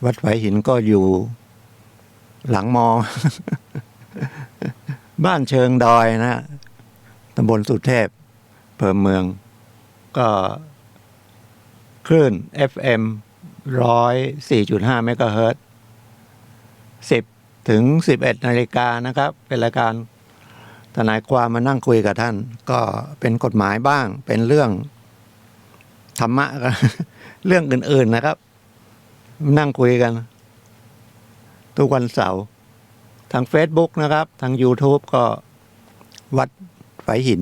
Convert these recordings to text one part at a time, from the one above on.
วัดฝายหินก็อยู่หลังมอ บ้านเชิงดอยนะตำบลสุเทพอำเภอเมืองก็คลื่น FM 104.5 เมกะเฮิรตซ์10 ถึง 11 นาฬิกานะครับเป็นรายการทนายความมานั่งคุยกับท่านก็เป็นกฎหมายบ้างเป็นเรื่องธรรมะ เรื่องอื่นๆนะครับนั่งคุยกันทุกวันเสาร์ทาง Facebook นะครับทาง YouTube ก็วัดฝายหิน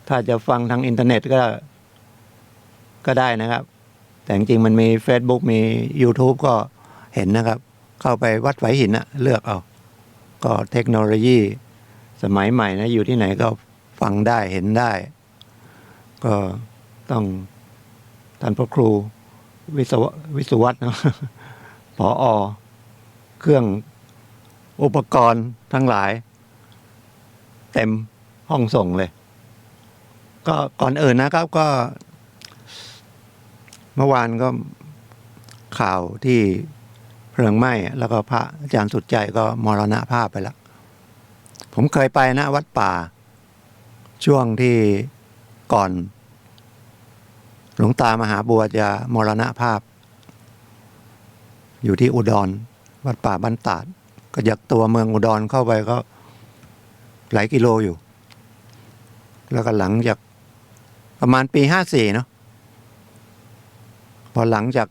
ถ้าจะฟังทางอินเทอร์เน็ตก็ได้นะครับแต่จริงๆมันมี Facebook มี YouTube ก็เห็นนะครับเข้าไปวัดฝายหินนะเลือกเอาก็เทคโนโลยีสมัยใหม่นะอยู่ที่ไหนก็ฟังได้เห็นได้ก็ต้องท่านพระครูวิศวัตรนะ ผอ.เครื่องอุปกรณ์ทั้งหลายเต็มห้องส่งเลยก็ก่อนอื่นนะครับก็เมื่อวานก็ข่าวที่เพลิงไหม้แล้วก็พระอาจารย์สุดใจก็มรณภาพไปแล้วผมเคยไปนะวัดป่าช่วงที่ก่อนหลวงตามหาบัวจะมรณภาพอยู่ที่อุดรวัดป่าบ้านตาดก็จากตัวเมืองอุดรเข้าไปก็หลายกิโลอยู่แล้วก็หลังจากประมาณปี54เนาะพอหลังจาก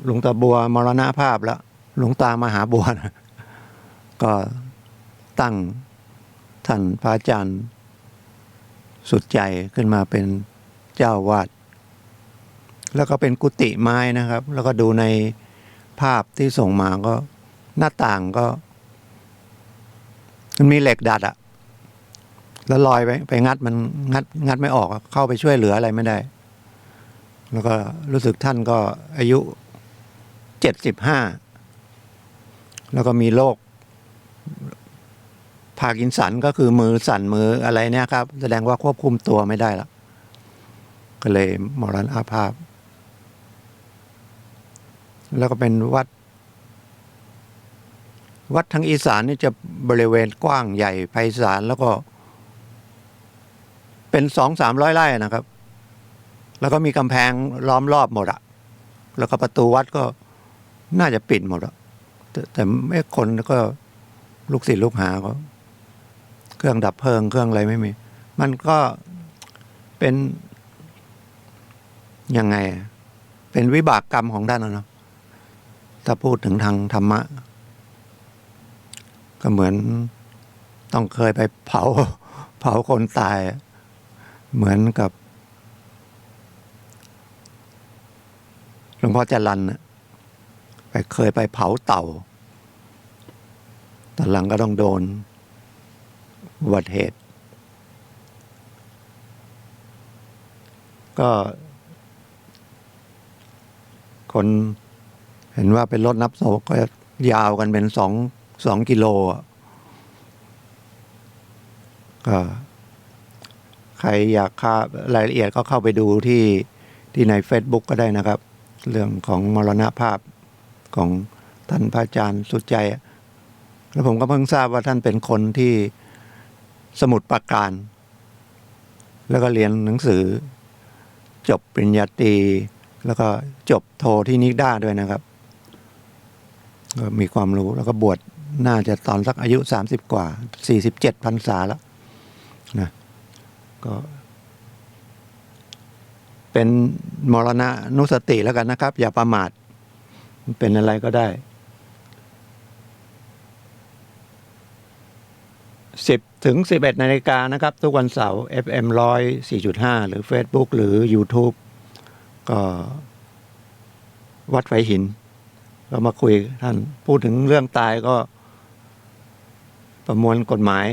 หลวงตาบัวมรณภาพแล้วหลวงตามหาบัวนะก็ตั้งท่านพระอาจารย์สุดใจขึ้นมาเป็นเจ้าวาดแล้วก็เป็นกุฏิไม้นะครับแล้วก็ดูในภาพที่ส่งมาก็หน้าต่างก็มันมีเหล็กดัดอะแล้วลอยไปงัดมันงัดไม่ออกเข้าไปช่วยเหลืออะไรไม่ได้แล้วก็รู้สึกท่านก็อายุ75แล้วก็มีโรคพาร์กินสันก็คือมือสั่นมืออะไรเนี่ยครับแสดงว่าควบคุมตัวไม่ได้ละก็เลยมรณภาพแล้วก็เป็นวัดทางอีสานนี่จะบริเวณกว้างใหญ่ไพศาลแล้วก็เป็น 200-300 ไร่นะครับแล้วก็มีกำแพงล้อมรอบหมดอะแล้วก็ประตูวัดก็น่าจะปิดหมดอะแต่ไม่คนก็ลูกศิษย์ลูกหาก็เครื่องดับเพลิงเครื่องอะไรไม่มีมันก็เป็นยังไงเป็นวิบากกรรมของท่านนะเนาะถ้าพูดถึงทางธรรมะก็เหมือนต้องเคยไปเผาคนตายเหมือนกับหลวงพ่อจรัญเคยไปเผาเต่าตอนหลังก็ต้องโดนอุบัติเหตุก็คนเห็นว่าเป็นรถนับศพก็ยาวกันเป็น2 กิโลก็ใครอยากรายละเอียดก็เข้าไปดูที่ใน Facebook ก็ได้นะครับเรื่องของมรณภาพของท่านพระอาจารย์สุดใจแล้วผมก็เพิ่งทราบว่าท่านเป็นคนที่สมุทรปราการแล้วก็เรียนหนังสือจบปริญญาตรีแล้วก็จบโทที่นิด้าด้วยนะครับก็มีความรู้แล้วก็บวชน่าจะตอนสักอายุ30กว่า47 พรรษาแล้วนะก็เป็นมรณะนุสติแล้วกันนะครับอย่าประมาทเป็นอะไรก็ได้10 ถึง 11 นาฬิกานะครับทุกวันเสาร์ FM 104.5 หรือ Facebook หรือ YouTube ก็วัดฝายหินเรามาคุยท่านพูดถึงเรื่องตายก็ประมวลกฎหมาย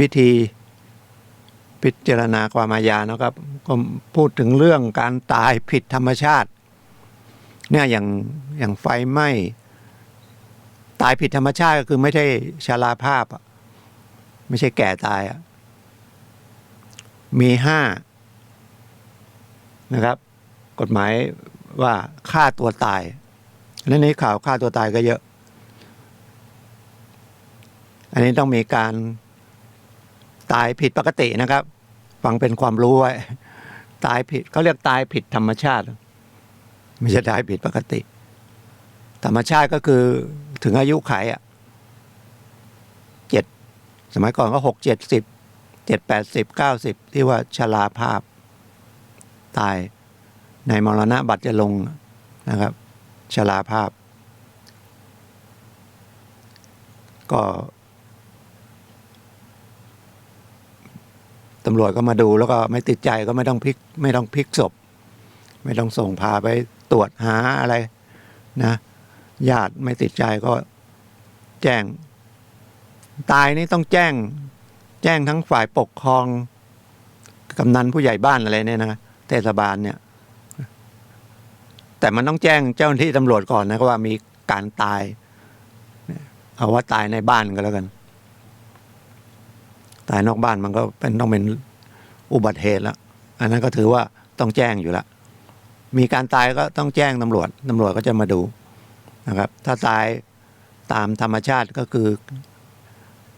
วิธีพิจารณาความอาญานะครับก็พูดถึงเรื่องการตายผิดธรรมชาติเนี่ยอย่างไฟไหม้ตายผิดธรรมชาติก็คือไม่ใช่ชราภาพไม่ใช่แก่ตายมี5นะครับ กฎหมายว่าฆ่าตัวตายและในข่าวฆ่าตัวตายก็เยอะ อันนี้ต้องมีการตายผิดปกตินะครับฟังเป็นความรู้ไว้ตายผิดเขาเรียกตายผิดธรรมชาติไม่ใช่ตายผิดปกติธรรมชาติก็คือถึงอายุไข7สมัยก่อนก็6 70 7 80 90ที่ว่าชราภาพตายในมรณะบัตรจะลงนะครับชราภาพก็ตำรวจก็มาดูแล้วก็ไม่ติดใจก็ไม่ต้องพลิกศพไม่ต้องส่งพาไปตรวจหาอะไรนะญาติไม่ติดใจก็แจ้งตายนี่ต้องแจ้งทั้งฝ่ายปกครองกำนันผู้ใหญ่บ้านอะไรเนี่ยนะเทศบาลเนี่ยแต่มันต้องแจ้งเจ้าหน้าที่ตำรวจก่อนนะว่ามีการตายเอาว่าตายในบ้านก็แล้วกันตายนอกบ้านมันก็ต้องเป็นอุบัติเหตุแล้วอันนั้นก็ถือว่าต้องแจ้งอยู่แล้วมีการตายก็ต้องแจ้งตำรวจก็จะมาดูนะครับถ้าตายตามธรรมชาติก็คือ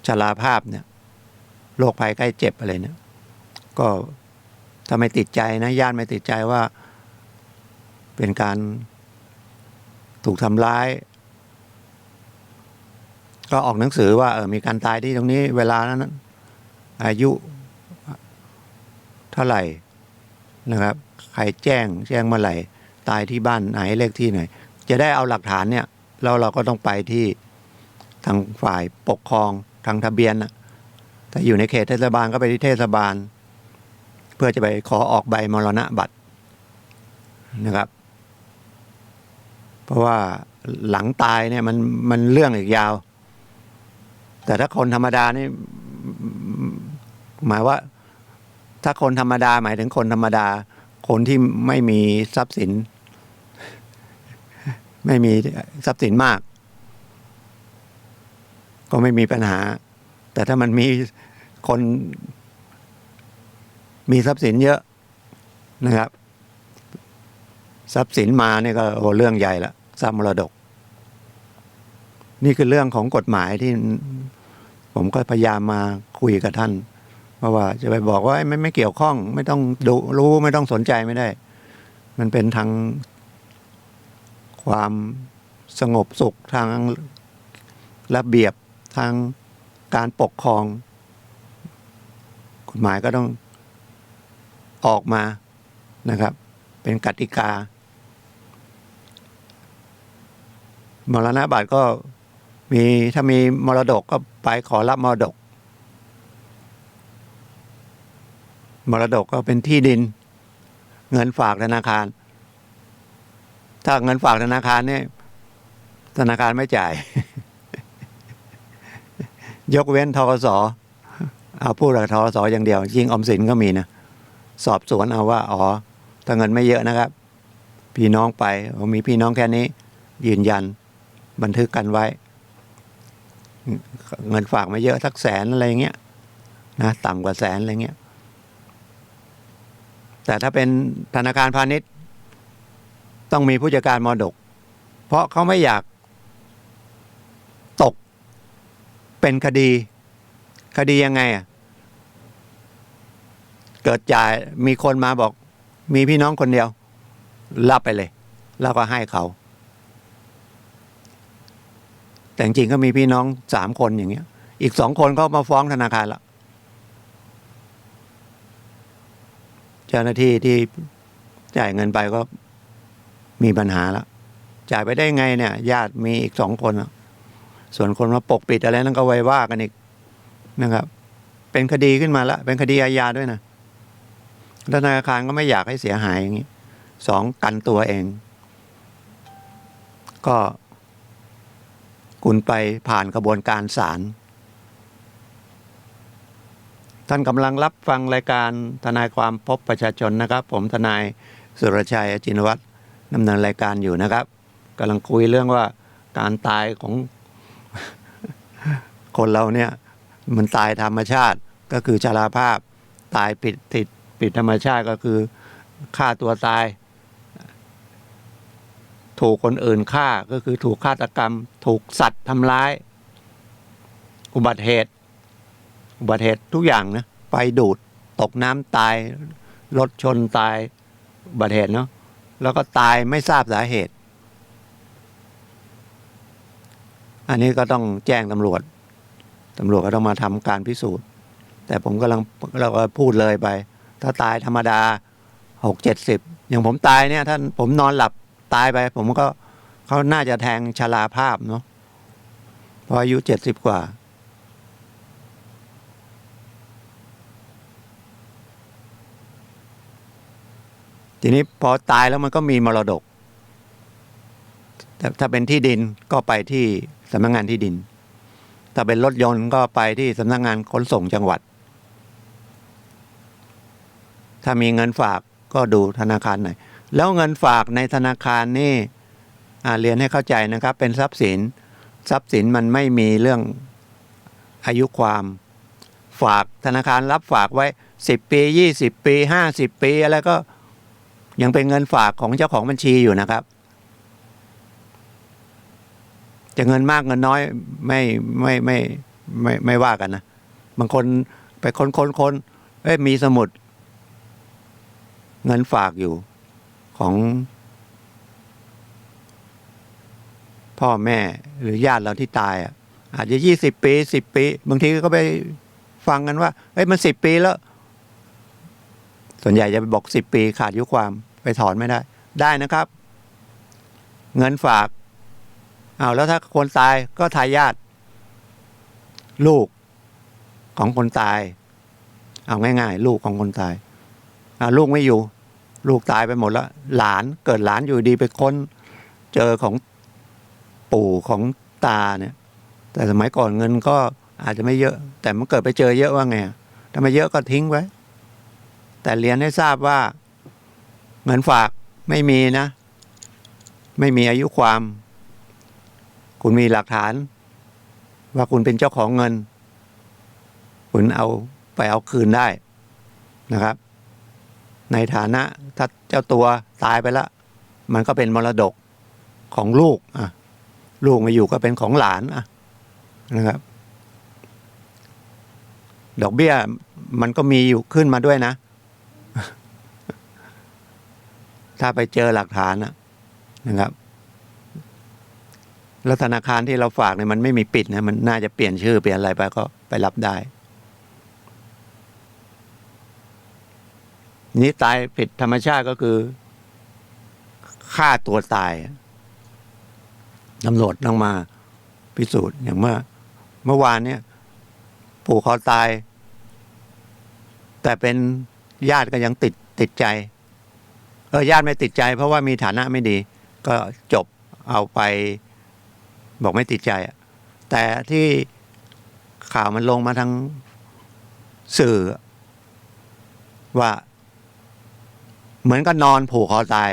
ชราภาพเนี่ยโรคภัยใกล้เจ็บอะไรเนี่ยก็ถ้าไม่ติดใจนะญาติไม่ติดใจว่าเป็นการถูกทำร้ายก็ออกหนังสือว่ามีการตายที่ตรงนี้เวลานั้นอายุเท่าไหร่นะครับใครแจ้งเมื่อไหร่ตายที่บ้านไหนเลขที่ไหนจะได้เอาหลักฐานเนี่ยแล้วเราก็ต้องไปที่ทางฝ่ายปกครองทางทะเบียนนะถ้าอยู่ในเขตเทศบาลก็ไปที่เทศบาลเพื่อจะไปขอออกใบมรณะบัตรนะครับเพราะว่าหลังตายเนี่ยมันเรื่องอีกยาวแต่ถ้าคนธรรมดานี่หมายว่าถ้าคนธรรมดาหมายถึงคนธรรมดาคนที่ไม่มีทรัพย์สินมากก็ไม่มีปัญหาแต่ถ้ามันมีคนมีทรัพย์สินเยอะนะครับทรัพย์สินมาเนี่ยก็เรื่องใหญ่ละทรัพย์มรดกนี่คือเรื่องของกฎหมายที่ผมก็พยายามมาคุยกับท่านเพราะว่าจะไปบอกว่าไม่เกี่ยวข้องไม่ต้องดูรู้ไม่ต้องสนใจไม่ได้มันเป็นทางความสงบสุขทางระเบียบทางการปกครองกฎหมายก็ต้องออกมานะครับเป็นกติกามรณบัตรก็มีถ้ามีมรดกก็ไปขอรับมรดกก็เป็นที่ดินเงินฝากธนาคารถ้าเงินฝากธนาคารเนี่ยธนาคารไม่จ่าย ยกเว้นธกส.เอาพูดกับธกส.อย่างเดียวยิ่งออมสินก็มีนะสอบสวนเอาว่าถ้าเงินไม่เยอะนะครับพี่น้องไปมีพี่น้องแค่นี้ยืนยันบันทึกกันไว้เงินฝากไม่เยอะสัก100,000อะไรเงี้ยนะต่ำกว่า100,000อะไรเงี้ยแต่ถ้าเป็นธนาคารพาณิชย์ต้องมีผู้จัดการมรดกเพราะเขาไม่อยากตกเป็นคดียังไงเกิดจ่ายมีคนมาบอกมีพี่น้องคนเดียวรับไปเลยแล้วก็ให้เขาแต่จริงๆก็มีพี่น้อง3 คนอย่างเงี้ยอีก2 คนเขามาฟ้องธนาคารละเจ้าหน้าที่ที่จ่ายเงินไปก็มีปัญหาแล้วจ่ายไปได้ไงเนี่ยญาติมีอีก2 คนส่วนคนมาปกปิดอะไรนั่นก็ไว้ว่ากันอีกนะครับเป็นคดีขึ้นมาแล้วเป็นคดีอาญาด้วยนะธนาคารก็ไม่อยากให้เสียหายอย่างนี้2กันตัวเองก็คุณไปผ่านกระบวนการศาลท่านกำลังรับฟังรายการทนายความพบประชาชนนะครับผมทนายสุรชัยอจินวัฒน์ดำเนินรายการอยู่นะครับกำลังคุยเรื่องว่าการตายของ คนเราเนี่ยมันตายธรรมชาติก็คือชราภาพตายผิดธรรมชาติก็คือฆ่าตัวตาย ถูกคนอื่นฆ่าก็คือถูกฆาตกรรม ถูกสัตว์ทำร้ายอุบัติเหตุทุกอย่างนะไฟดูดตกน้ำตายรถชนตายอุบัติเหตุเนาะแล้วก็ตายไม่ทราบสาเหตุอันนี้ก็ต้องแจ้งตำรวจก็ต้องมาทำการพิสูจน์แต่ผมเราก็พูดเลยไปถ้าตายธรรมดา60-70อย่างผมตายเนี่ยท่านผมนอนหลับตายไปผมก็เขาน่าจะแทงชราภาพเนาะพออายุ70กว่าทีนี้พอตายแล้วมันก็มีมรดกแต่ถ้าเป็นที่ดินก็ไปที่สำนักงานที่ดินถ้าเป็นรถยนต์ก็ไปที่สำนักงานขนส่งจังหวัดถ้ามีเงินฝากก็ดูธนาคารไหนแล้วเงินฝากในธนาคารนี่เรียนให้เข้าใจนะครับเป็นทรัพย์สินมันไม่มีเรื่องอายุความฝากธนาคารรับฝากไว้10 ปี20 ปี50 ปีอะไรก็ยังเป็นเงินฝากของเจ้าของบัญชีอยู่นะครับจะเงินมากเงินน้อยไม่ว่ากันนะบางคนไปค้นมีสมุดเงินฝากอยู่ของพ่อแม่หรือญาติเราที่ตายอาจจะ20 ปี10 ปีบางทีก็ไปฟังกันว่ามัน10 ปีแล้วส่วนใหญ่จะไปบอก10 ปีขาดอายุความไปถอนไม่ได้นะครับเงินฝากแล้วถ้าคนตายก็ทายาทลูกของคนตายเอาง่ายๆลูกของคนตายลูกไม่อยู่ลูกตายไปหมดแล้วหลานเกิดหลานอยู่ดีไปค้นเจอของปู่ของตาเนี่ยแต่สมัยก่อนเงินก็อาจจะไม่เยอะแต่มันเกิดไปเจอเยอะว่าไงถ้าไม่เยอะก็ทิ้งไว้แต่เรียนให้ทราบว่าเงินฝากไม่มีนะไม่มีอายุความคุณมีหลักฐานว่าคุณเป็นเจ้าของเงินคุณเอาไปเอาคืนได้นะครับในฐานะถ้าเจ้าตัวตายไปแล้วมันก็เป็นมรดกของลูกลูกมาอยู่ก็เป็นของหลานนะครับดอกเบี้ยมันก็มีอยู่ขึ้นมาด้วยนะถ้าไปเจอหลักฐานนะครับแล้วธนาคารที่เราฝากเนี่ยมันไม่มีปิดนะมันน่าจะเปลี่ยนชื่อเปลี่ยนอะไรไปก็ไปรับได้นี้ตายผิดธรรมชาติก็คือฆ่าตัวตายตำรวจต้องมาพิสูจน์อย่างเมื่อวานเนี่ยปู่เขาตายแต่เป็นญาติก็ยังติดใจญาติไม่ติดใจเพราะว่ามีฐานะไม่ดีก็จบเอาไปบอกไม่ติดใจแต่ที่ข่าวมันลงมาทางสื่อว่าเหมือนกับนอนผูกคอตาย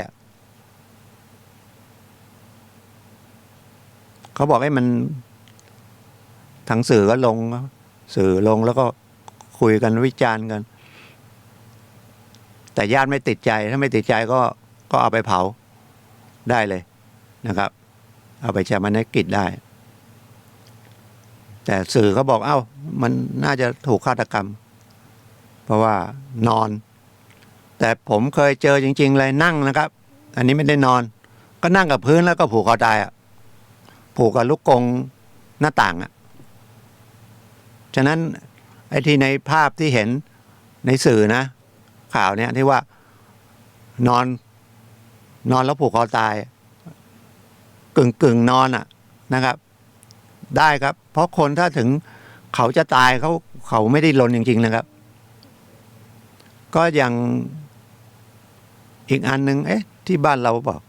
เขาบอกมันทางสื่อก็ลงแล้วก็คุยกันวิจารณ์กันแต่ญาติไม่ติดใจถ้าไม่ติดใจก็เอาไปเผาได้เลยนะครับเอาไปฌาปนกิจได้แต่สื่อเขาบอกมันน่าจะถูกฆาตกรรมเพราะว่านอนแต่ผมเคยเจอจริงๆเลยนั่งนะครับอันนี้ไม่ได้นอนก็นั่งกับพื้นแล้วก็ผูกคอตายผูกกับลูกกรงหน้าต่างฉะนั้นไอ้ที่ในภาพที่เห็นในสื่อนะข่าวเนี่ยที่ว่านอนแล้วผูกคอตายกึ่งนอนนะครับได้ครับเพราะคนถ้าถึงเขาจะตายเขาไม่ได้ลนจริงๆนะครับก็อย่างอีกอันนึงที่บ้านเราบอก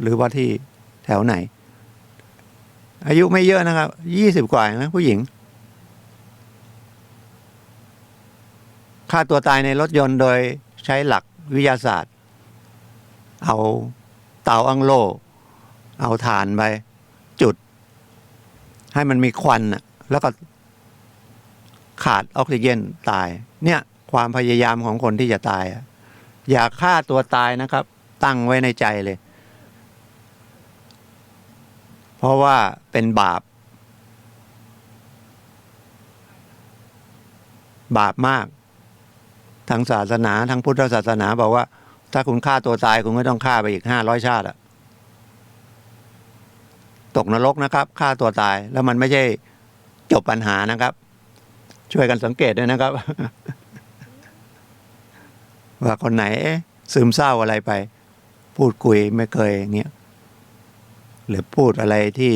หรือว่าที่แถวไหนอายุไม่เยอะนะครับ20 กว่านะผู้หญิงฆ่าตัวตายในรถยนต์โดยใช้หลักวิทยาศาสตร์เอาเตาอั้งโล่เอาถ่านไปจุดให้มันมีควันแล้วก็ขาดออกซิเจนตายเนี่ยความพยายามของคนที่จะตายอย่าฆ่าตัวตายนะครับตั้งไว้ในใจเลย ราะว่าเป็นบาปมากทางศาสนาทางพุทธศาสนาบอกว่าถ้าคุณฆ่าตัวตายคุณก็ต้องฆ่าไปอีก500 ชาติอะตกนรกนะครับฆ่าตัวตายแล้วมันไม่ใช่จบปัญหานะครับ ช่วยกันสังเกตด้วยนะครับ ว่าคนไหนซึมเศร้าอะไรไปพูดคุยไม่เคยอย่างเงี้ยหรือพูดอะไรที่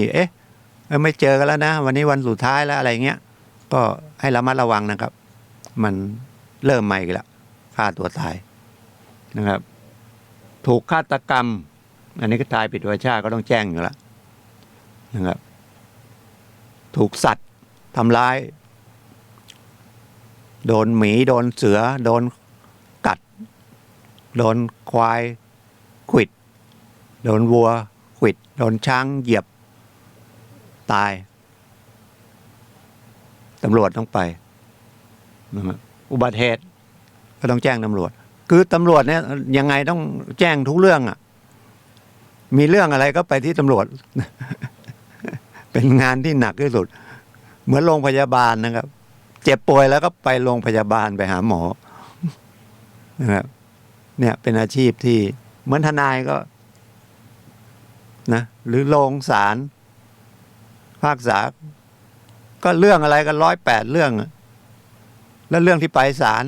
ไม่เจอกันแล้วนะวันนี้วันสุดท้ายแล้วอะไรเงี้ยก็ให้ระมัดระวังนะครับมันเริ่มใหม่แล้วฆ่าตัวตายนะครับถูกฆาตกรรมอันนี้ก็ตายผิดวาจาก็ต้องแจ้งอยู่แล้วนะครับถูกสัตว์ทำร้ายโดนหมีโดนเสือโดนกัดโดนควายขวิดโดนวัวขวิดโดนช้างเหยียบตายตำรวจต้องไปอุบัติเหตุก็ต้องแจ้งตำรวจคือตำรวจเนี่ยยังไงต้องแจ้งทุกเรื่องอ่ะมีเรื่องอะไรก็ไปที่ตำรวจ เป็นงานที่หนักที่สุดเหมือนโรงพยาบาลนะครับเจ็บป่วยแล้วก็ไปโรงพยาบาลไปหาหมอนะครับเนี่ยเป็นอาชีพที่เหมือนทนายก็นะหรือโรงศาลภาคษาก็เรื่องอะไรกัน108 เรื่องแล้วเรื่องที่ไปศาล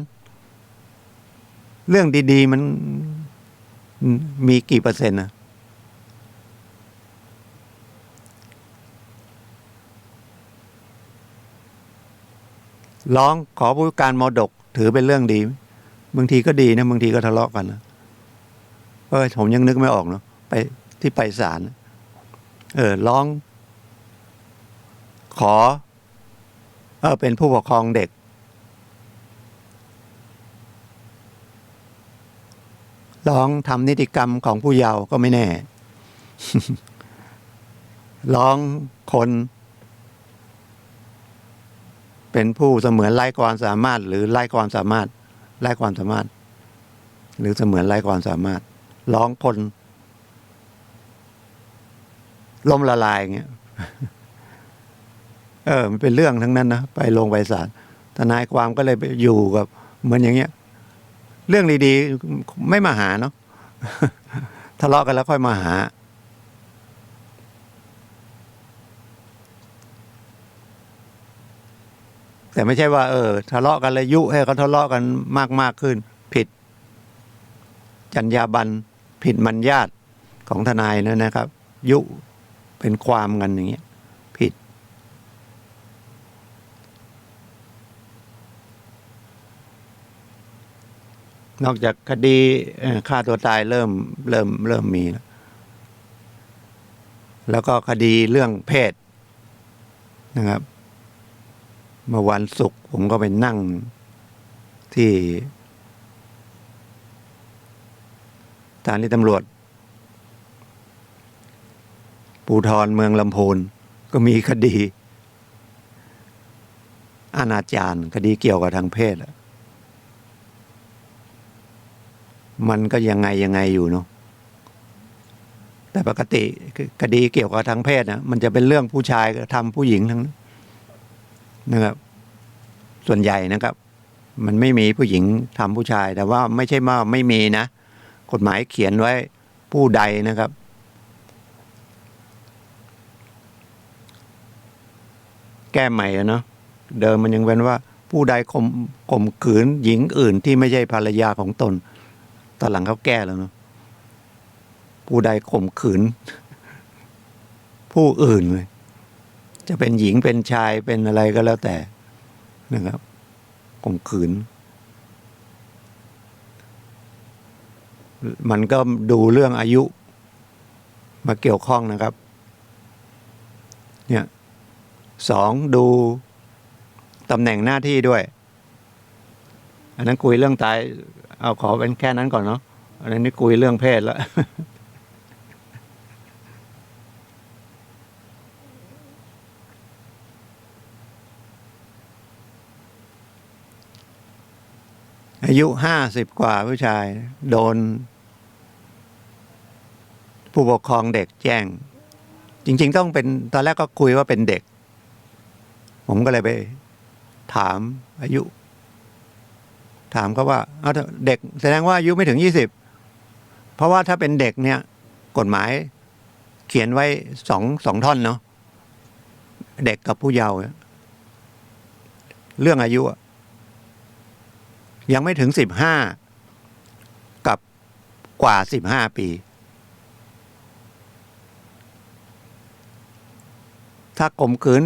เรื่องดีๆมันมีกี่เปอร์เซ็นต์นะร้องขอผู้การมรดกถือเป็นเรื่องดีบางทีก็ดีนะบางทีก็ทะเลาะกันนะผมยังนึกไม่ออกเนาะไปที่ไปศาลร้องขอเป็นผู้ปกครองเด็กร้องทำนิติกรรมของผู้เยาว์ก็ไม่แน่ ร้องคนเป็นผู้เสมือนไร้ความสามารถหรือไร้ความสามารถหรือเสมือนไร้ความสามารถร้องคนล้มละลายอย่างเงี้ย มันเป็นเรื่องทั้งนั้นนะไปลงไปศาลทนายความก็เลยไปอยู่กับเหมือนอย่างเงี้ยเรื่องดีๆไม่มาหาเนาะ ทะเลาะกันแล้วค่อยมาหาแต่ไม่ใช่ว่าทะเลาะกันเลยยุให้เขาทะเลาะกันมากขึ้นผิดจรรยาบรรณผิดมัญญาติของทนายนะครับยุเป็นความกันอย่างเงี้ยผิดนอกจากคดีฆ่าตัวตายเริ่มมีแล้วก็คดีเรื่องเพศนะครับเมื่อวันศุกร์ผมก็ไปนั่งที่สถานีตำรวจภูธรเมืองลำพูนก็มีคดีอนาจารคดีเกี่ยวกับทางเพศมันก็ยังไงอยู่เนาะแต่ปกติคดีเกี่ยวกับทางเพศนะมันจะเป็นเรื่องผู้ชายทำผู้หญิงทั้งนั้นนะครับส่วนใหญ่นะครับมันไม่มีผู้หญิงทำผู้ชายแต่ว่าไม่ใช่ว่าไม่มีนะกฎหมายเขียนไว้ผู้ใดนะครับแก้ใหม่เนาะเดิมมันยังเป็นว่าผู้ใดข่มขืนหญิงอื่นที่ไม่ใช่ภรรยาของตนตอนหลังเขาแก้แล้วเนาะผู้ใดข่มขืนผู้อื่นเลยจะเป็นหญิงเป็นชายเป็นอะไรก็แล้วแต่นะครับข่มขืนมันก็ดูเรื่องอายุมาเกี่ยวข้องนะครับเนี่ย2ดูตำแหน่งหน้าที่ด้วยอันนั้นคุยเรื่องตายเอาขอเป็นแค่นั้นก่อนเนาะอันนี้คุยเรื่องเพศแล้ว อายุ50 กว่าผู้ชายโดนผู้ปกครองเด็กแจ้ง จริงๆต้องเป็นตอนแรกก็คุยว่าเป็นเด็ก ผมก็เลยไปถามอายุ ถามเขาว่าเอาเด็กแสดงว่าอายุไม่ถึง20เพราะว่าถ้าเป็นเด็กเนี่ยกฎหมายเขียนไว้สองท่อนเนาะเด็กกับผู้เยาว์เรื่องอายุยังไม่ถึง15กับกว่า15ปีถ้าข่มขืน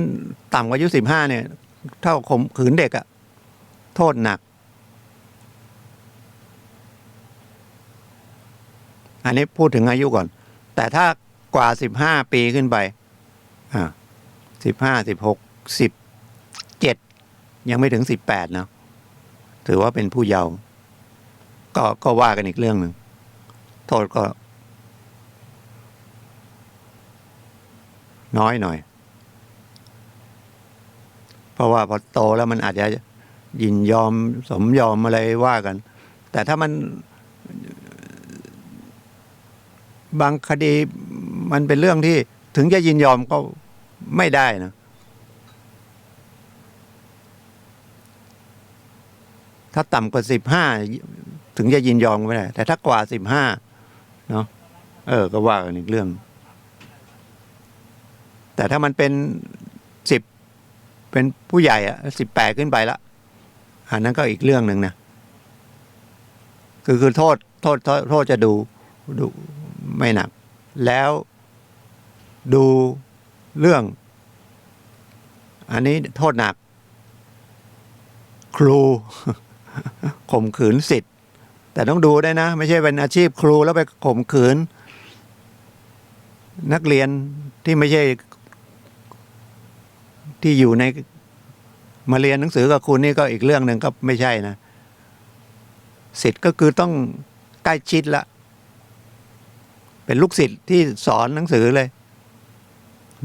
ต่ำกว่าอายุ15เนี่ยเท่าข่มขืนเด็กอะโทษหนักอันนี้พูดถึงอายุก่อนแต่ถ้ากว่า15ปีขึ้นไป15 16 17ยังไม่ถึง18นะถือว่าเป็นผู้เยาว์ก็ว่ากันอีกเรื่องหนึ่งโทษก็น้อยหน่อยเพราะว่าพอโตแล้วมันอาจจะยินยอมสมยอมอะไรว่ากันแต่ถ้ามันบางคดีมันเป็นเรื่องที่ถึงจะยินยอมก็ไม่ได้นะถ้าต่ำกว่า15ถึงจะยินยอมก็ไม่ได้แต่ถ้ากว่า15เนาะก็ว่ากันอีกเรื่องแต่ถ้ามันเป็น10เป็นผู้ใหญ่18ขึ้นไปละอันนั้นก็อีกเรื่องหนึ่งนะคือโทษจะดูไม่หนักแล้วดูเรื่องอันนี้โทษหนักครูข่มขืนสิทธิ์แต่ต้องดูได้นะไม่ใช่เป็นอาชีพครูแล้วไปข่มขืนนักเรียนที่ไม่ใช่ที่อยู่ในมาเรียนหนังสือกับคุณนี่ก็อีกเรื่องหนึ่งก็ไม่ใช่นะศิษย์ก็คือต้องใกล้ชิดละเป็นลูกศิษย์ที่สอนหนังสือเลย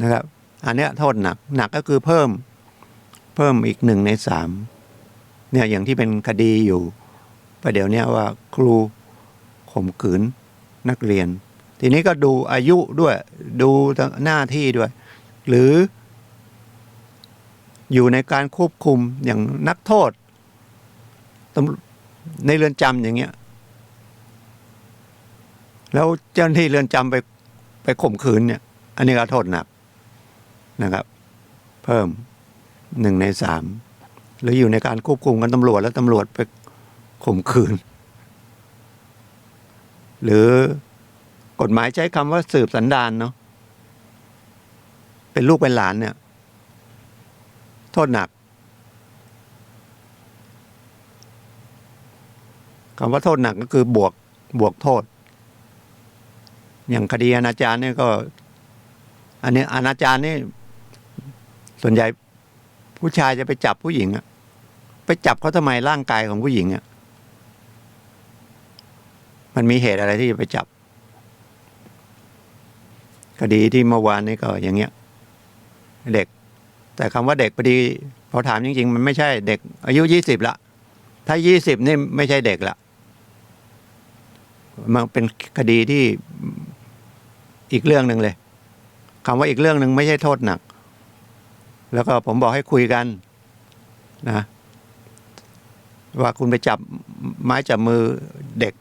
นะครับอันเนี้ยโทษหนักก็คือเพิ่มอีก1 ใน 3เนี่ยอย่างที่เป็นคดีอยู่ประเดี๋ยวนี้ว่าครูข่มขืนนักเรียนทีนี้ก็ดูอายุด้วยดูหน้าที่ด้วย หรืออยู่ในการควบคุมอย่างนักโทษในเรือนจำอย่างเงี้ยแล้วเจ้าหน้าที่เรือนจำไปข่มขืนเนี่ยอันนี้ก็โทษหนักนะครับเพิ่ม1 ใน 3หรืออยู่ในการควบคุมกันตำรวจแล้วตำรวจไปข่มขืนหรือกฎหมายใช้คำว่าสืบสันดานเนาะเป็นลูกเป็นหลานเนี่ยโทษหนักคำว่าโทษหนักก็คือบวกโทษอย่างคดีอนาจารเนี่ยก็อันนี้อนาจารนี่ส่วนใหญ่ผู้ชายจะไปจับผู้หญิงไปจับเขาทำไมร่างกายของผู้หญิงมันมีเหตุอะไรที่จะไปจับคดีที่เมื่อวานนี้ก็อย่างเงี้ยเด็กแต่คำว่าเด็กพอดีพอถามจริงๆมันไม่ใช่เด็กอายุ20ละถ้า20นี่ไม่ใช่เด็กละมันเป็นคดีที่อีกเรื่องหนึ่งเลยคำว่าอีกเรื่องหนึ่งไม่ใช่โทษหนักแล้วก็ผมบอกให้คุยกันนะว่าคุณไปจับไม้จับมือเด็ก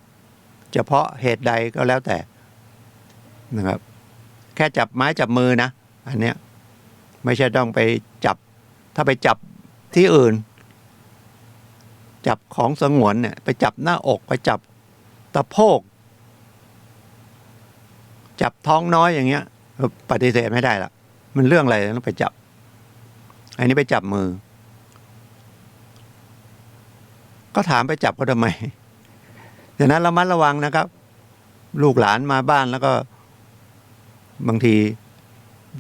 เฉพาะเหตุใดก็แล้วแต่นะครับแค่จับไม้จับมือนะอันเนี้ยไม่ใช่ต้องไปจับถ้าไปจับที่อื่นจับของสงวนเนี่ยไปจับหน้าอกไปจับตะโพกจับท้องน้อยอย่างเงี้ยปฏิเสธไม่ได้ละมันเรื่องอะไรต้องไปจับอันนี้ไปจับมือก็ถามไปจับเขาทำไมดังนั้นระมัดระวังนะครับลูกหลานมาบ้านแล้วก็บางที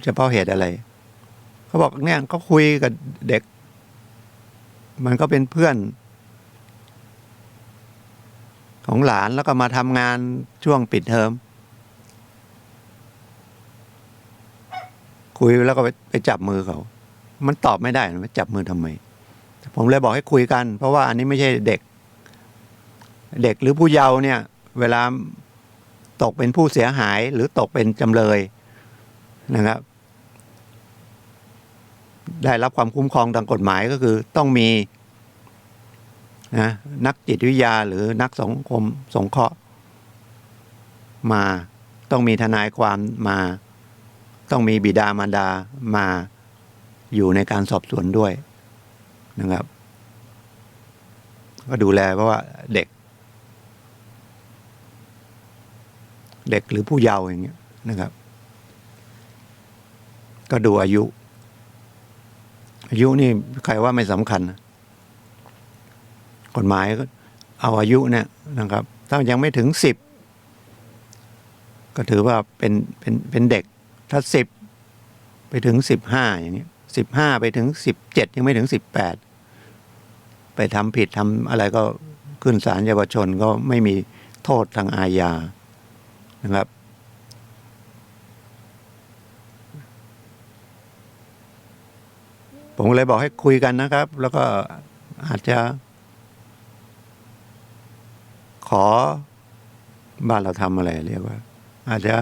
จะเพราะเหตุอะไรเขาบอกเนี่ยเขาคุยกับเด็กมันก็เป็นเพื่อนของหลานแล้วก็มาทำงานช่วงปิดเทอมคุยแล้วก็ไปจับมือเขามันตอบไม่ได้นะจับมือทำไมผมเลยบอกให้คุยกันเพราะว่าอันนี้ไม่ใช่เด็กหรือผู้เยาว์เนี่ยเวลาตกเป็นผู้เสียหายหรือตกเป็นจำเลย นะครับ ได้รับความคุ้มครองทางกฎหมายก็คือต้องมีนะนักจิตวิทยาหรือนักสังคมสงเคราะห์มาต้องมีทนายความมาต้องมีบิดามารดามาอยู่ในการสอบสวนด้วยนะครับก็ดูแลเพราะว่าเด็กหรือผู้เยาว์อย่างเงี้ยนะครับก็ดูอายุนี่ใครว่าไม่สำคัญกฎหมายก็เอาอายุเนี่ยนะครับถ้ายังไม่ถึง10ก็ถือว่าเป็นเด็กถ้า10ไปถึง15อย่างเงี้ย15ไปถึง17ยังไม่ถึง18ไปทำผิดทำอะไรก็ขึ้นศาลเยาวชนก็ไม่มีโทษทางอาญานะครับผมเลยบอกให้คุยกันนะครับแล้วก็อาจจะขอบ้านเราทำอะไรเรียกว่าอาจจะ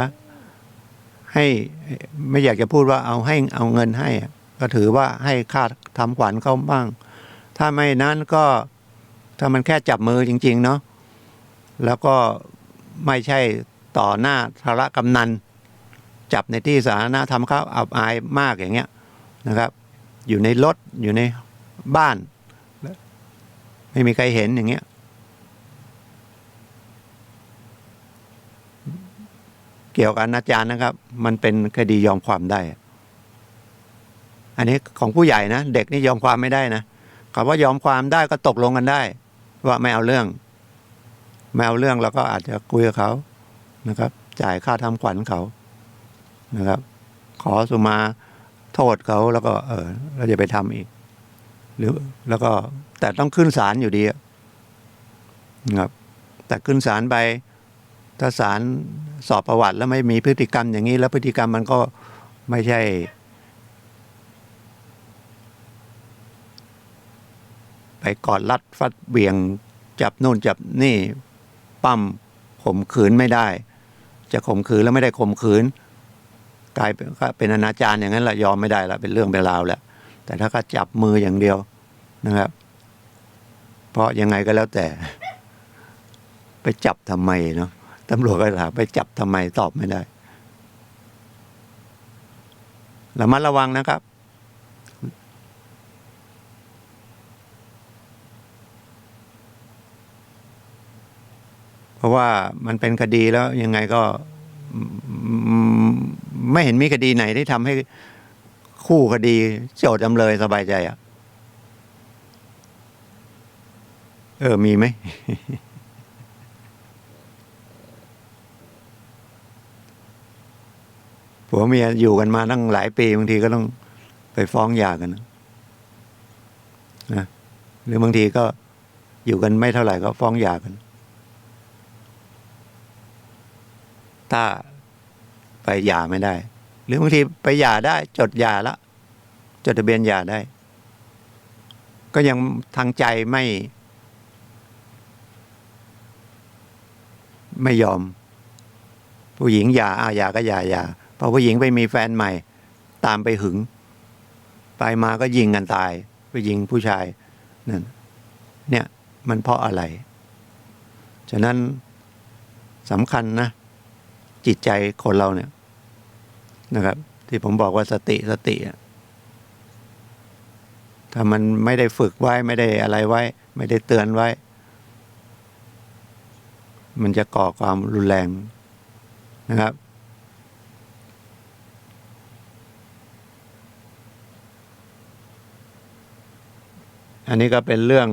ให้ไม่อยากจะพูดว่าเอาเงินให้ก็ถือว่าให้ค่าทำขวัญเขาบ้างถ้าไม่นั้นก็ถ้ามันแค่จับมือจริงๆเนาะแล้วก็ไม่ใช่ต่อหน้าธารกำนันจับในที่สาธารณะทำเขาอับอายมากอย่างเงี้ยนะครับอยู่ในรถอยู่ในบ้านไม่มีใครเห็นอย่างเงี้ยเกี่ยวกับอนาจารนะครับมันเป็นคดียอมความได้อันนี้ของผู้ใหญ่นะเด็กนี่ยอมความไม่ได้นะคำว่ายอมความได้ก็ตกลงกันได้ว่าไม่เอาเรื่องเราก็อาจจะคุยกับเขานะครับจ่ายค่าทำขวัญเขานะครับขอสุมาโทษเขาแล้วก็เราจะไปทำอีกหรือแล้วก็แต่ต้องขึ้นศาลอยู่ดีนะครับแต่ขึ้นศาลไปถ้าศาลสอบประวัติแล้วไม่มีพฤติกรรมอย่างนี้แล้วพฤติกรรมมันก็ไม่ใช่ไปกอดรัดฟัดเบี่ยงจับนู่นจับนี่ปั้มข่มขืนไม่ได้จะข่มขืนแล้วไม่ได้ข่มขืนกลายเป็นอนาจารอย่างนั้นละยอมไม่ได้ละเป็นเรื่องเป็นราวแหละแต่ถ้าก็จับมืออย่างเดียวนะครับเพราะยังไงก็แล้วแต่ไปจับทำไมเนาะตำรวจก็ถามไปจับทำไมตอบไม่ได้ระมัดระวังนะครับเพราะว่ามันเป็นคดีแล้วยังไงก็ไม่เห็นมีคดีไหนที่ทำให้คู่คดีโจทย์จำเลยสบายใจมีไหม ผัวเมียอยู่กันมาตั้งหลายปีบางทีก็ต้องไปฟ้องหย่ากันนะหรือบางทีก็อยู่กันไม่เท่าไหร่ก็ฟ้องหย่ากันถ้าไปหย่าไม่ได้หรือบางทีไปหย่าได้จดหย่าละจดทะเบียนหย่าได้ก็ยังทางใจไม่ยอมผู้หญิงหย่าหย่าก็หย่าพอผู้หญิงไปมีแฟนใหม่ตามไปหึงไปมาก็ยิงกันตายไปยิงผู้ชายนั่นเนี่ยมันเพราะอะไรฉะนั้นสำคัญนะจิตใจคนเราเนี่ยนะครับที่ผมบอกว่าสติถ้ามันไม่ได้ฝึกไว้ไม่ได้อะไรไว้ไม่ได้เตือนไว้มันจะก่อความรุนแรงนะครับอันนี้ก็เป็นเรื่อง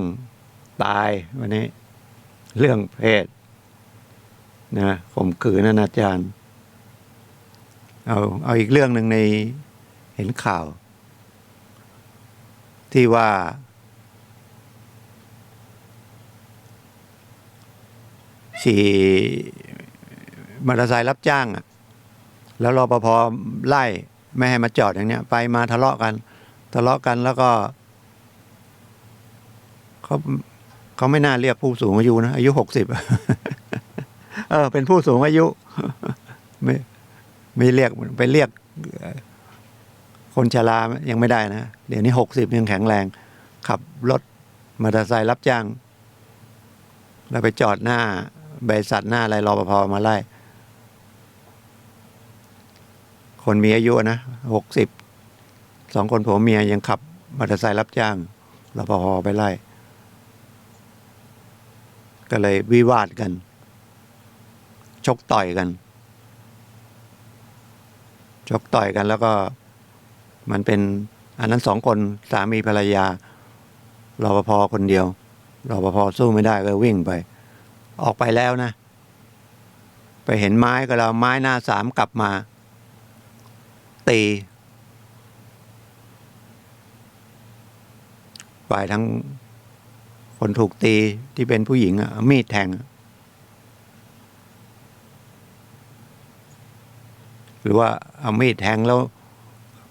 ตายวันนี้เรื่องเพศนะข่มขืนอนาจารเอาอีกเรื่องหนึ่งในเห็นข่าวที่ว่าขี่มอเตอร์ไซค์รับจ้างแล้วรปภไล่ไม่ให้มาจอดอย่างเนี้ยไปมาทะเลาะกันแล้วก็เขาไม่น่าเรียกผู้สูงอายุนะอายุ60เป็นผู้สูงอายุไม่เรียกไปเรียก คนชรายังไม่ได้นะเดี๋ยวนี้60ยังแข็งแรงขับรถมอเตอร์ไซค์รับจ้างแล้วไปจอดหน้าบริษัทหน้าอะไรรปภมาไล่คนมีอายุนะ60 2 คนผัวเมียยังขับมอเตอร์ไซค์รับจ้างรปภไปไล่ก็เลยวิวาทกันชกต่อยกันแล้วก็มันเป็นอันนั้น2 คนสามีภรรยารปภคนเดียวรปภสู้ไม่ได้ก็วิ่งไปออกไปแล้วนะไปเห็นไม้ก็เราไม้หน้า3กลับมาตีฝ่ายทั้งคนถูกตีที่เป็นผู้หญิงเอามีดแทงหรือว่าเอามีดแทงแล้ว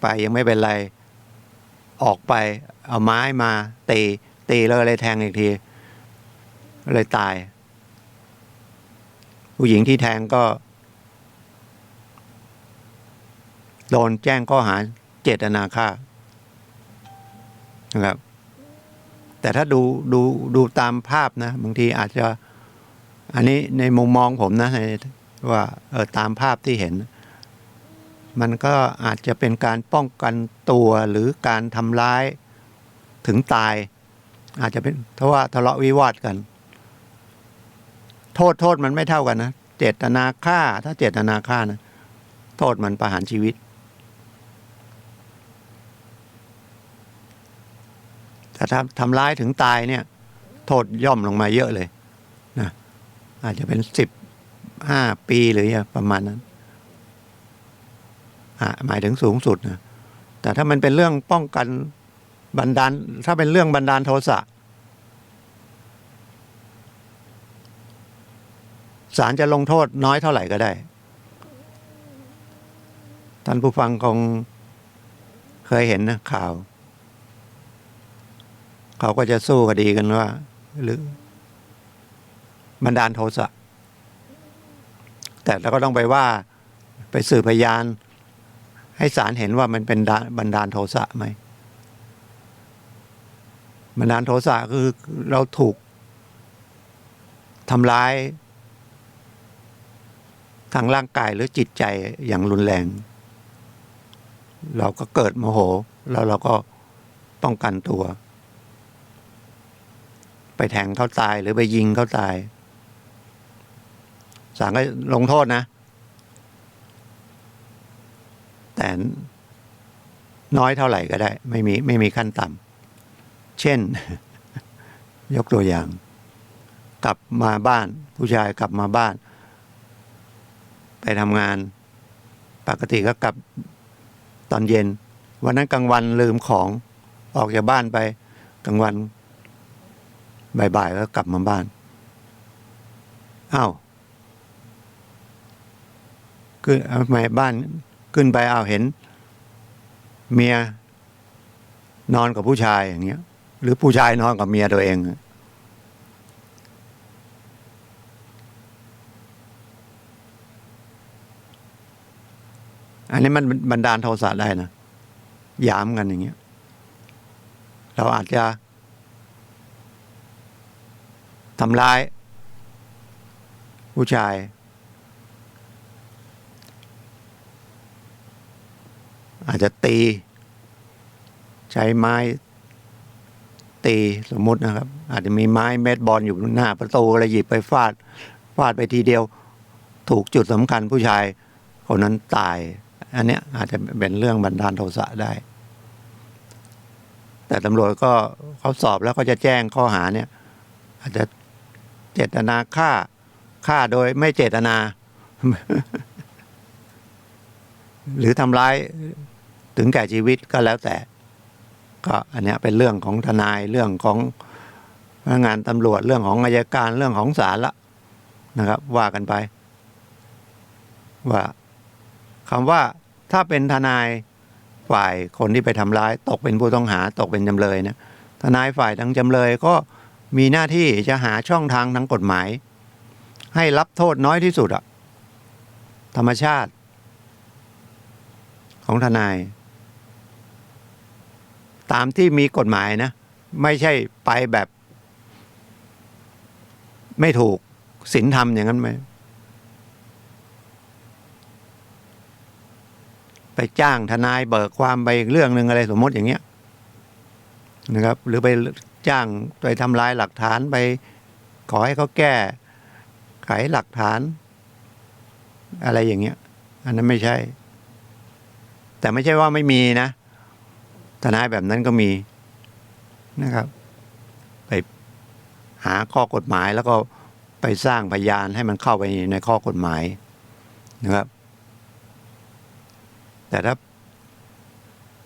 ไปยังไม่เป็นไรออกไปเอาไม้มาตีแล้วเลยแทงอีกทีเลยตายผู้หญิงที่แทงก็โดนแจ้งข้อหาเจตนาฆ่านะครับแต่ถ้าดูตามภาพนะบางทีอาจจะอันนี้ในมุมมองผมนะว่าตามภาพที่เห็นมันก็อาจจะเป็นการป้องกันตัวหรือการทำร้ายถึงตายอาจจะเป็นเพราะว่าทะเลาะวิวาทกันโทษมันไม่เท่ากันนะเจตนาฆ่าถ้าเจตนาฆ่านะโทษมันประหารชีวิตแต่ถ้าทำร้ายถึงตายเนี่ยโทษย่อมลงมาเยอะเลยนะอาจจะเป็น15 ปีหรือประมาณนั้นหมายถึงสูงสุดนะแต่ถ้ามันเป็นเรื่องป้องกันบันดาลถ้าเป็นเรื่องบันดาลโทสะศาลจะลงโทษน้อยเท่าไหร่ก็ได้ท่านผู้ฟังคงเคยเห็นนะข่าวเขาก็จะสู้คดีกันว่าหรือบันดาลโทสะแต่เราก็ต้องไปสืบพยานให้ศาลเห็นว่ามันเป็นบันดาลโทสะไหมบันดาลโทสะคือเราถูกทำร้ายทางร่างกายหรือจิตใจอย่างรุนแรงเราก็เกิดโมโหแล้วเราก็ป้องกันตัวไปแทงเขาตายหรือไปยิงเขาตายศาลก็ลงโทษนะแต่น้อยเท่าไหร่ก็ได้ไม่มีขั้นต่ำเช่นยกตัวอย่างกลับมาบ้านผู้ชายกลับมาบ้านไปทำงานปกติก็กลับตอนเย็นวันนั้นกลางวันลืมของออกจากบ้านไปกลางวันบ่ายๆก็กลับมาบ้านอ้าวขึ้นทำไมบ้านขึ้นไปเห็นเมียนอนกับผู้ชายอย่างเงี้ยหรือผู้ชายนอนกับเมียตัวเองอันนี้มันบันดาลโทสะได้นะหยามกันอย่างเงี้ยเราอาจจะทำร้ายผู้ชายอาจจะตีใช้ไม้ตีสมมุตินะครับอาจจะมีไม้เม็ดบอลอยู่หน้าประตูอะไรหยิบไปฟาดไปทีเดียวถูกจุดสำคัญผู้ชายคนนั้นตายอันเนี้ยอาจจะเป็นเรื่องบันดาลโทสะได้แต่ตำรวจก็เขาสอบแล้วก็จะแจ้งข้อหาเนี่ยอาจจะเจตนาฆ่าโดยไม่เจตนา หรือทำร้ายถึงแก่ชีวิตก็แล้วแต่ก็อันเนี้ยเป็นเรื่องของทนายเรื่องของพนักงานตำรวจเรื่องของอัยการเรื่องของศาลละนะครับว่ากันไปว่าคำว่าถ้าเป็นทนายฝ่ายคนที่ไปทำร้ายตกเป็นผู้ต้องหาตกเป็นจำเลยเนี่ยทนายฝ่ายทางจำเลยก็มีหน้าที่จะหาช่องทางทางกฎหมายให้รับโทษน้อยที่สุดธรรมชาติ ของทนายตามที่มีกฎหมายนะไม่ใช่ไปแบบไม่ถูกศีลธรรมอย่างนั้นไหมไปจ้างทนายเบิกความไปอีกเรื่องหนึ่งอะไรสมมติอย่างเงี้ยนะครับหรือไปจ้างไปทำลายหลักฐานไปขอให้เขาแก้ไขหลักฐานอะไรอย่างเงี้ยอันนั้นไม่ใช่แต่ไม่ใช่ว่าไม่มีนะทนายแบบนั้นก็มีนะครับไปหาข้อกฎหมายแล้วก็ไปสร้างพยานให้มันเข้าไปในข้อกฎหมายนะครับแต่ถ้า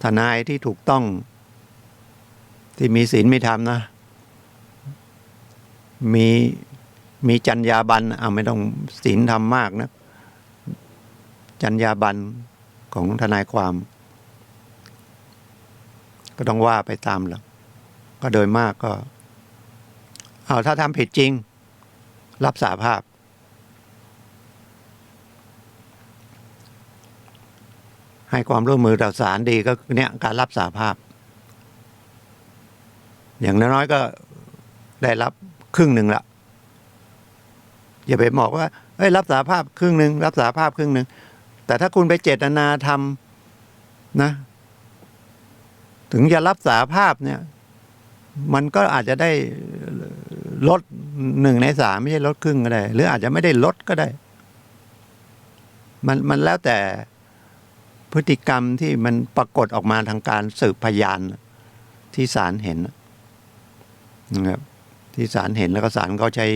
ทนายที่ถูกต้องที่มีศีลมีธรรมนะมีจรรยาบรรณไม่ต้องศีลธรรมมากนะจรรยาบรรณของทนายความก็ต้องว่าไปตามหลักก็โดยมากก็ถ้าทำผิดจริงรับสาภาพให้ความร่วมมือต่อศาลดีก็เนี่ยการรับสาภาพอย่างน้อยๆก็ได้รับครึ่งหนึ่งละอย่าไปบอกว่ารับสาภาพครึ่งหนึ่งรับสาภาพครึ่งหนึ่งแต่ถ้าคุณไปเจตนาทำนะถึงจะรับสาภาพเนี่ยมันก็อาจจะได้ลด1/3ไม่ใช่ลดครึ่งก็ได้หรืออาจจะไม่ได้ลดก็ได้มันแล้วแต่พฤติกรรมที่มันปรากฏออกมาทางการสืบพยานที่ศาลเห็นนะครับที่ศาลเห็นแล้วก็ศาลก็ใช้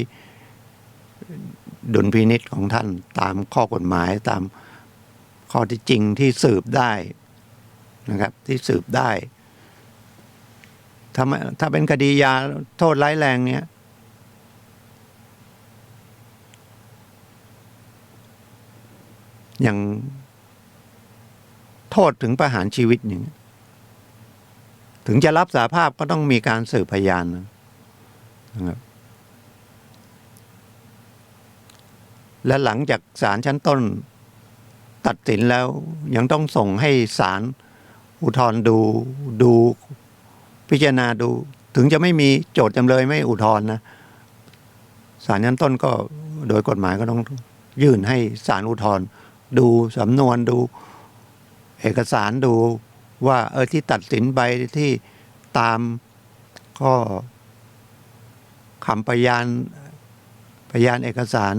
ดุลพินิจของท่านตามข้อกฎหมายตามข้อที่จริงที่สืบได้นะครับที่สืบได้ถ้าเป็นคดียาโทษร้ายแรงเนี่ยอย่างโทษถึงประหารชีวิตอย่างถึงจะรับสาภาพก็ต้องมีการสืบพยานนะครับและหลังจากศาลชั้นต้นตัดสินแล้วยังต้องส่งให้ศาลอุทธรณ์ดูพิจารณาดูถึงจะไม่มีโจทย์จำเลยไม่อุทธรณ์นะศาลชั้นต้นก็โดยกฎหมายก็ต้องยื่นให้ศาลอุทธรณ์ดูสำนวนดูเอกสารดูว่าที่ตัดสินไปที่ตามข้อคำพยานเอกสาร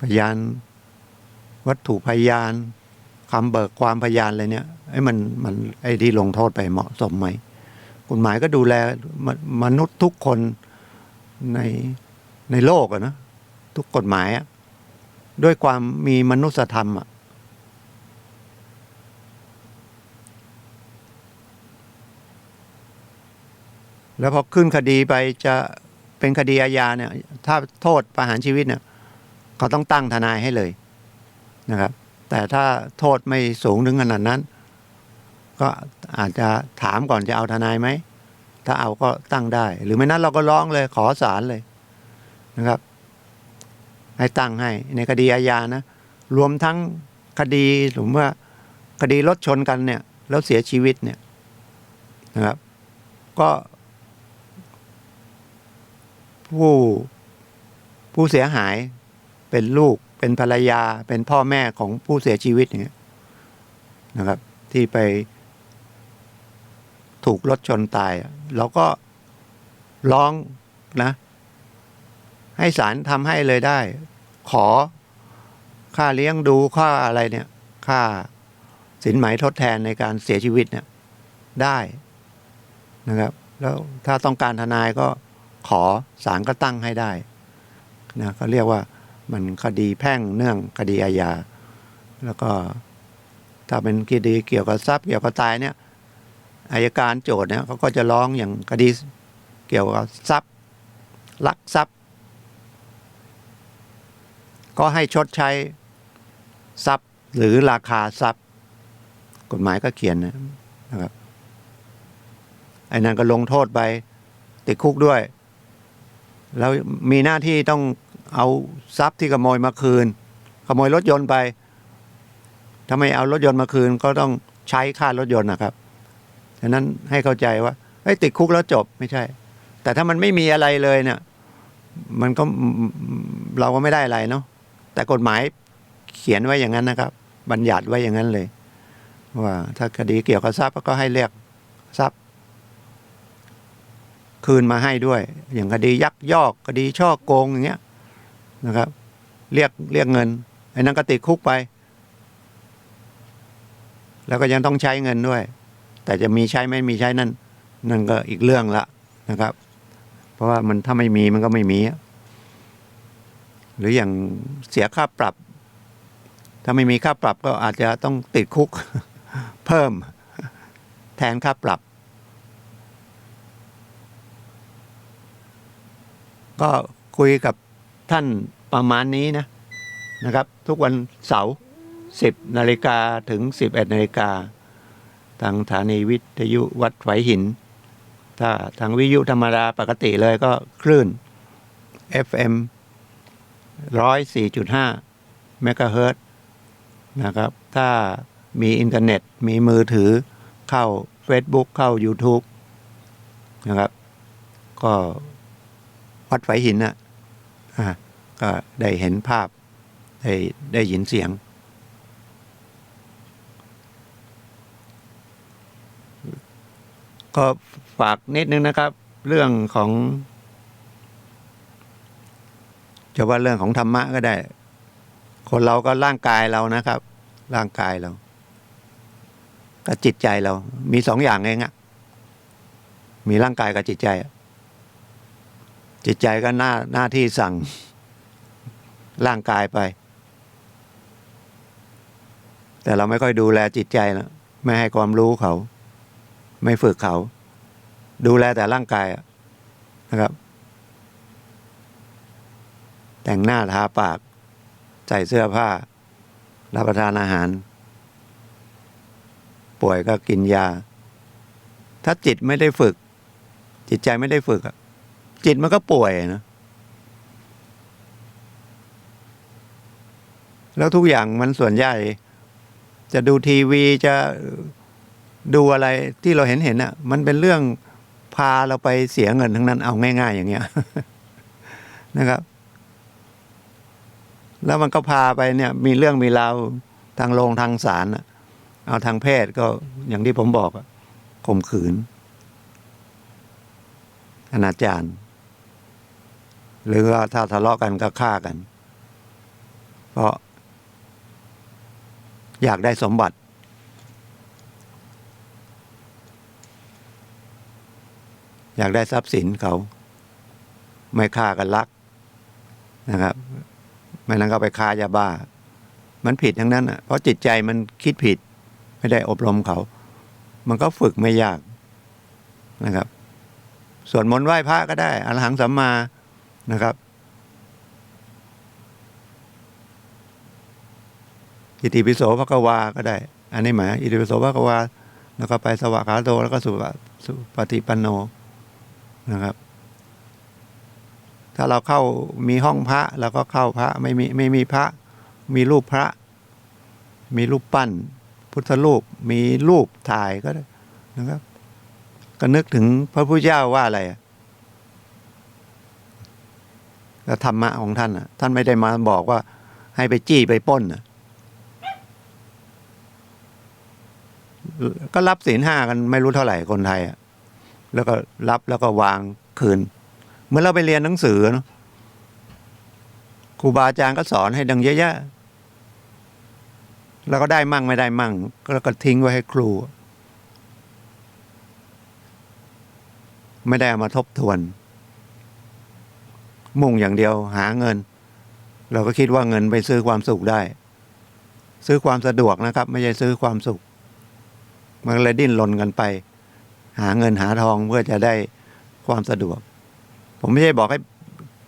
พยานวัตถุพยานคำเบิกความพยานอะไรเนี่ยมันที่ลงโทษไปเหมาะสมไหมกฎหมายก็ดูแลมนุษย์ทุกคนในโลกนะทุกกฎหมายด้วยความมีมนุษยธรรมแล้วพอขึ้นคดีไปจะเป็นคดีอาญาเนี่ยถ้าโทษประหารชีวิตเนี่ยเขาต้องตั้งทนายให้เลยนะครับแต่ถ้าโทษไม่สูงถึงขนาดนั้นก็อาจจะถามก่อนจะเอาทนายไหมถ้าเอาก็ตั้งได้หรือไม่นั้นเราก็ร้องเลยขอศาลเลยนะครับให้ตั้งให้ในคดีอาญานะรวมทั้งคดีสมมติว่าคดีรถชนกันเนี่ยแล้วเสียชีวิตเนี่ยนะครับก็ผู้เสียหายเป็นลูกเป็นภรรยาเป็นพ่อแม่ของผู้เสียชีวิตอย่างเงี้ยนะครับที่ไปถูกรถชนตายเราก็ร้องนะให้ศาลทำให้เลยได้ขอค่าเลี้ยงดูค่าอะไรเนี่ยค่าสินไหมทดแทนในการเสียชีวิตเนี่ยได้นะครับแล้วถ้าต้องการทนายก็ขอศาลก็ตั้งให้ได้นะเขาเรียกว่ามันคดีแพ่งเนื่องคดีอาญาแล้วก็ถ้าเป็นคดีเกี่ยวกับทรัพย์เกี่ยวกับตายเนี่ยอัยการโจทย์เนี่ยเขาก็จะร้องอย่างคดีเกี่ยวกับทรัพย์ลักทรัพย์ก็ให้ชดใช้ทรัพย์หรือราคาทรัพย์กฎหมายก็เขียนนะครับไอ้นั่นก็ลงโทษไปติดคุกด้วยแล้วมีหน้าที่ต้องเอาทรัพย์ที่ขโมยมาคืนขโมยรถยนต์ไปท ถ้าไม่เอารถยนต์มาคืนก็ต้องใช้ค่ารถยนต์นะครับฉะนั้นให้เข้าใจว่าติดคุกแล้วจบไม่ใช่แต่ถ้ามันไม่มีอะไรเลยเนี่ยมันก็เราก็ไม่ได้อะไรเนาะแต่กฎหมายเขียนไว้อย่างนั้นนะครับบัญญัติไว้อย่างนั้นเลยว่าถ้าคดีเกี่ยวกับทรัพย์ก็ให้เรียกทรัพย์คืนมาให้ด้วยอย่างคดียักยอกคดีช่อโกงอย่างเงี้ยนะครับเรียกเงินไอ้นั่นก็ติดคุกไปแล้วก็ยังต้องใช้เงินด้วยแต่จะมีใช้ไม่มีใช้นั่นก็อีกเรื่องละนะครับเพราะว่ามันถ้าไม่มีมันก็ไม่มีหรืออย่างเสียค่าปรับถ้าไม่มีค่าปรับก็อาจจะต้องติดคุก เพิ่มแทนค่าปรับก็คุยกับท่านประมาณนี้นะครับทุกวันเสาร์10 นาฬิกาถึง 11 นาฬิกาทางสถานีวิทยุวัดไฝหินถ้าทางวิทยุธรรมดาปกติเลยก็คลื่น FM 104.5 เมกะเฮิรตซ์นะครับถ้ามีอินเทอร์เน็ตมีมือถือเข้า Facebook เข้า YouTube นะครับก็วัดไฝหินก็ได้เห็นภาพได้ยินเสียงก็ฝากนิดนึงนะครับเรื่องของจะว่าเรื่องของธรรมะก็ได้คนเราก็ร่างกายเรานะครับร่างกายเรากับจิตใจเรามี2 อย่างเองมีร่างกายกับจิตใจจิตใจก็หน้าที่สั่งร่างกายไปแต่เราไม่ค่อยดูแลจิตใจนะไม่ให้ความรู้เขาไม่ฝึกเขาดูแลแต่ร่างกายนะครับ แต่งหน้าทาปากใส่เสื้อผ้ารับประทานอาหารป่วยก็กินยาถ้าจิตไม่ได้ฝึกจิตใจไม่ได้ฝึกจิตมันก็ป่วยนะแล้วทุกอย่างมันส่วนใหญ่จะดูทีวีจะดูอะไรที่เราเห็นมันเป็นเรื่องพาเราไปเสียเงินทั้งนั้นเอาง่ายๆอย่างเงี้ย นะครับแล้วมันก็พาไปเนี่ยมีเรื่องมีราวทางโรงทางศาลเอาทางเพศก็อย่างที่ผมบอกข่มขืนอนาจารหรือว่าถ้าทะเลาะกันก็ฆ่ากันเพราะอยากได้สมบัติอยากได้ทรัพย์สินเขาไม่ฆ่ากันลักนะครับไม่นั้นก็ไปฆ่ายาบ้ามันผิดทั้งนั้นเพราะจิตใจมันคิดผิดไม่ได้อบรมเขามันก็ฝึกไม่ยากนะครับสวดมนต์ไหว้พระก็ได้อรหังสัมมานะครับอิติปิโสภควาก็ได้อันนี้หมายอิติปิโสภควาแล้วก็ไปสวากขาโตแล้วก็สุปฏิปันโนนะครับถ้าเราเข้ามีห้องพระเราก็เข้าพระไม่มีพระมีรูปพระมีรูปปั้นพุทธรูปมีรูปถ่ายก็ได้นะครับก็นึกถึงพระพุทธเจ้าว่าอะไรแล้วธรรมะของท่านท่านไม่ได้มาบอกว่าให้ไปจี้ไปปล้นก็รับศีล 5กันไม่รู้เท่าไหร่คนไทยแล้วก็รับแล้วก็วางคืนเมื่อเราไปเรียนหนังสือเนาะครูบาอาจารย์ก็สอนให้ดังเยอะๆแล้วก็ได้มั่งไม่ได้มั่งแล้วก็ทิ้งไว้ให้ครูไม่ได้เอามาทบทวนมุ่งอย่างเดียวหาเงินเราก็คิดว่าเงินไปซื้อความสุขได้ซื้อความสะดวกนะครับไม่ใช่ซื้อความสุขมันเลยดิ้นรนกันไปหาเงินหาทองเพื่อจะได้ความสะดวกผมไม่ใช่บอกให้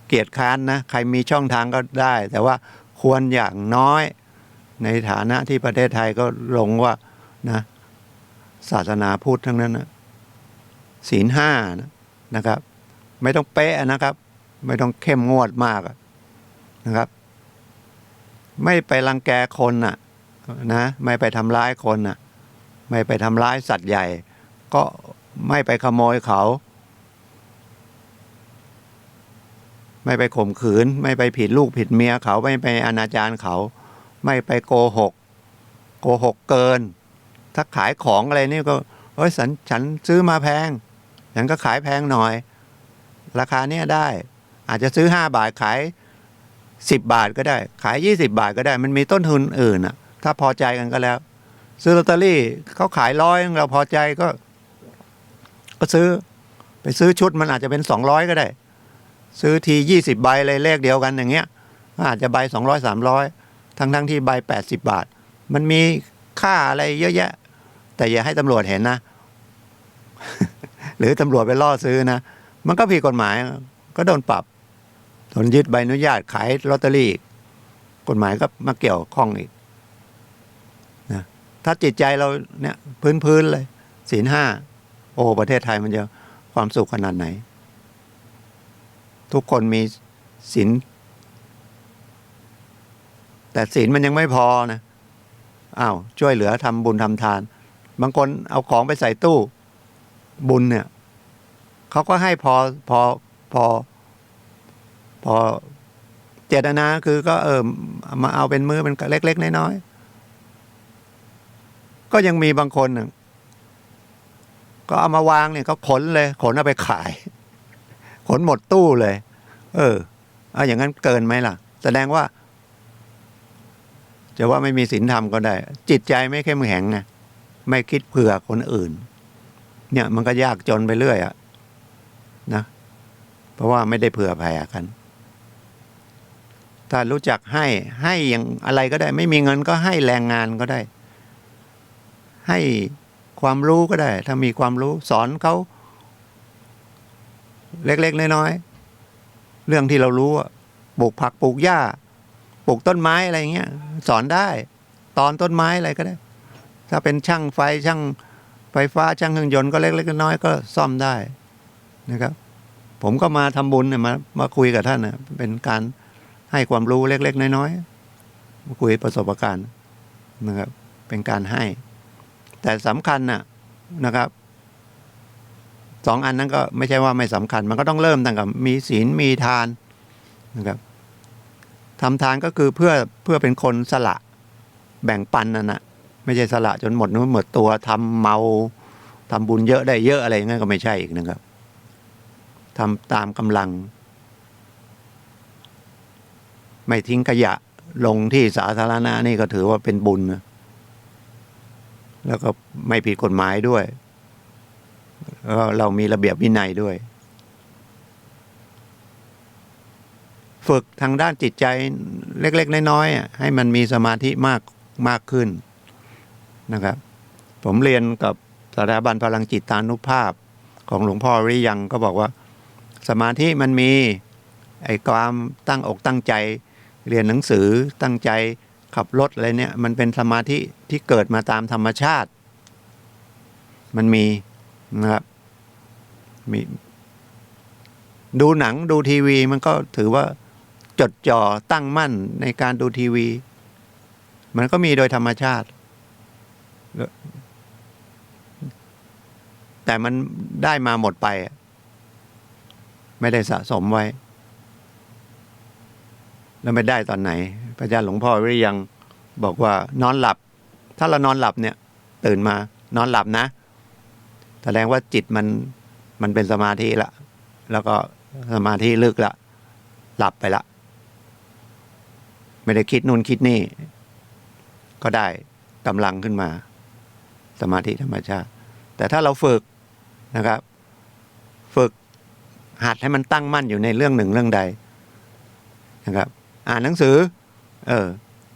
เกียรติค้านนะใครมีช่องทางก็ได้แต่ว่าควรอย่างน้อยในฐานะที่ประเทศไทยก็ลงว่านะศาสนาพุทธทั้งนั้นศีล 5นะครับไม่ต้องเป๊ะนะครับไม่ต้องเข้มงวดมากนะครับไม่ไปรังแกคน นะไม่ไปทำร้ายคนน่ะไม่ไปทำร้ายสัตว์ใหญ่ ก็ไม่ไปขโมยเขา ไม่ไปข่มขืน ไม่ไปผิดลูกผิดเมียเขาไม่ไปอนาจารเขา ไม่ไปโกหกเกิน ถ้าขายของอะไรนี่ก็เฮ้ยฉันซื้อมาแพงฉันก็ขายแพงหน่อย ราคาเนี้ยได้ อาจจะซื้อ5 บาทขาย10 บาทก็ได้ ขาย20 บาทก็ได้ มันมีต้นทุนอื่นอ่ะ ถ้าพอใจกันก็แล้ว ซื้อลอตเตอรี่เขาขาย100เราพอใจก็ซื้อไปซื้อชุดมันอาจจะเป็น200ก็ได้ ซื้อที20 ใบเลยเลขเดียวกันอย่างเงี้ยอาจจะใบ200 300ทั้งที่ใบ80 บาทมันมีค่าอะไรเยอะแยะแต่อย่าให้ตำรวจเห็นนะ หรือตำรวจไปล่อซื้อนะมันก็ผิดกฎหมายก็โดนปรับโดนยึดใบอนุญาตขายลอตเตอรี่กฎหมายก็มาเกี่ยวข้องอีกนะถ้าจิตใจเราเนี่ยพื้นเลยศีล 5โอ้ประเทศไทยมันจะความสุขขนาดไหนทุกคนมีศีลแต่ศีลมันยังไม่พอนะช่วยเหลือทำบุญทำทานบางคนเอาของไปใส่ตู้บุญเนี่ยเขาก็ให้พอเจตนาคือก็มาเอาเป็นมือเป็นเล็กๆน้อยๆก็ยังมีบางคนก็เอามาวางเนี่ยเขาขนเอาไปขายขนหมดตู้เลยอย่างนั้นเกินไหมล่ะแสดงว่าจะว่าไม่มีศีลธรรมก็ได้ จิตใจไม่เข้มแข็งไงไม่คิดเผื่อคนอื่นเนี่ยมันก็ยากจนไปเรื่อยนะเพราะว่าไม่ได้เผื่อแผ่กันถ้ารู้จักให้อย่างอะไรก็ได้ไม่มีเงินก็ให้แรงงานก็ได้ให้ความรู้ก็ได้ถ้ามีความรู้สอนเขาเล็กๆน้อยๆเรื่องที่เรารู้ปลูกผักปลูกหญ้าปลูกต้นไม้อะไรเงี้ยสอนได้ตอนต้นไม้อะไรก็ได้ถ้าเป็นช่างไฟช่างไฟฟ้าช่างเครื่องยนต์ก็เล็กๆน้อยๆก็ซ่อมได้นะครับผมก็มาทำบุญเนี่ยมาคุยกับท่านนะเป็นการให้ความรู้เล็กๆน้อยๆมาคุยประสบการณ์นะครับเป็นการให้แต่สำคัญนะครับ2 อันนั้นก็ไม่ใช่ว่าไม่สำคัญมันก็ต้องเริ่มตั้งแต่มีศีลมีทานนะครับทำทานก็คือเพื่อเป็นคนสละแบ่งปันนั่นนะไม่ใช่สละจนหมดเนื้อหมดตัวทำเมาทำบุญเยอะได้เยอะอะไรงั้นก็ไม่ใช่อีกนะครับทำตามกำลังไม่ทิ้งขยะลงที่สาธารณะนี่ก็ถือว่าเป็นบุญนะแล้วก็ไม่ผิดกฎหมายด้วยแล้วเรามีระเบียบวินัยด้วยฝึกทางด้านจิตใจเล็กๆน้อยๆให้มันมีสมาธิมากขึ้นนะครับผมเรียนกับสถาบันพลังจิตานุภาพของหลวงพ่อวิริยังก็บอกว่าสมาธิมันมีความตั้งอกตั้งใจเรียนหนังสือตั้งใจขับรถอะไรเนี่ยมันเป็นสมาธิที่เกิดมาตามธรรมชาติมันมีนะครับมีดูหนังดูทีวีมันก็ถือว่าจดจ่อตั้งมั่นในการดูทีวีมันก็มีโดยธรรมชาติแต่มันได้มาหมดไปไม่ได้สะสมไว้แล้วไม่ได้ตอนไหนพระอาจารย์หลวงพ่อวิริยังบอกว่านอนหลับถ้าเรานอนหลับเนี่ยตื่นมานอนหลับนะแสดงว่าจิตมันเป็นสมาธิละแล้วก็สมาธิลึกละหลับไปละไม่ได้คิดนู่นคิดนี่ก็ได้กำลังขึ้นมาสมาธิธรรมชาติแต่ถ้าเราฝึกนะครับฝึกหัดให้มันตั้งมั่นอยู่ในเรื่องหนึ่งเรื่องใดนะครับอ่านหนังสือ